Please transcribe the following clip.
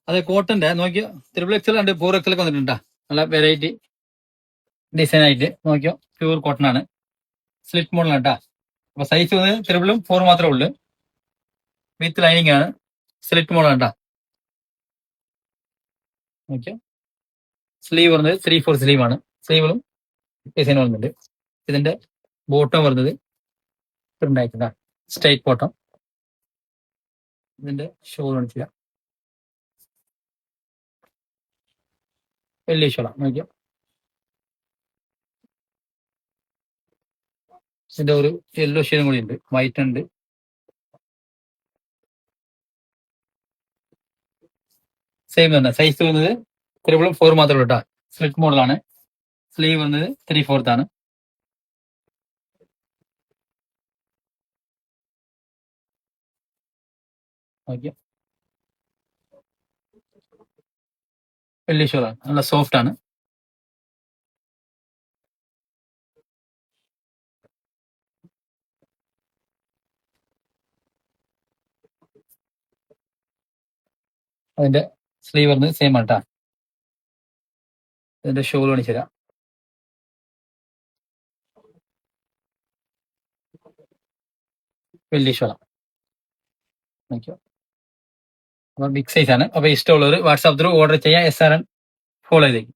അതെ കോട്ടന്റെ നോക്കിയോ triple XL ഉണ്ട് 4XL ഒക്കെ വന്നിട്ടുണ്ടാ നല്ല വെറൈറ്റി ഡിസൈൻ ആയിട്ട് നോക്കിയോ പ്യൂർ കോട്ടൺ ആണ് സ്ലിറ്റ് മോഡൽ കേട്ടാ അപ്പൊ സൈസ് വന്ന് ത്രിബിളും 4 മാത്രമേ ഉള്ളൂ വിത്ത് ലൈനിങ് ആണ് സ്ലിറ്റ് മോഡൽ കേട്ടാ നോക്കിയോ സ്ലീവ് വരുന്നത് 3/4 സ്ലീവ് ആണ് സ്ലീവിലും ഡിസൈൻ വരുന്നുണ്ട് ഇതിന്റെ ബോട്ടം വരുന്നത് പ്രിന്റ് ആയിട്ടുണ്ടാ സ്ട്രൈറ്റ് ബോട്ടം ഇതിന്റെ ഷോൾ കാണിച്ചില്ല വലിയ ഷോളാ നോക്കിയോ ഇതിന്റെ ഒരു യെല്ലോ ഷെയ്ഡും കൂടി ഉണ്ട് വൈറ്റ് ഉണ്ട് സെയിം തന്നെ സൈസ് വരുന്നത് 4 മാത്രമേ ഉള്ളൂ കേട്ടോ സ്ലിറ്റ് മോഡലാണ് സ്ലീവ് വന്നത് 3/4 ആണ് ഓക്കെ വലിയ ഷോളാണ് നല്ല സോഫ്റ്റ് ആണ് അതിന്റെ സ്ലീവ് വരുന്നത് സെയിം ആണ് കേട്ടോ ഇതിന്റെ ഷോൾ കാണിച്ചു തരാം വലിയ ഷോളാണ് ഓക്കെ അപ്പൊ ബിഗ് സൈസ് ആണ് അപ്പൊ ഇഷ്ടമുള്ളവർ വാട്സാപ്പ് ത്രൂ ഓർഡർ ചെയ്യാം SRN ഫോളോ ചെയ്തേക്കും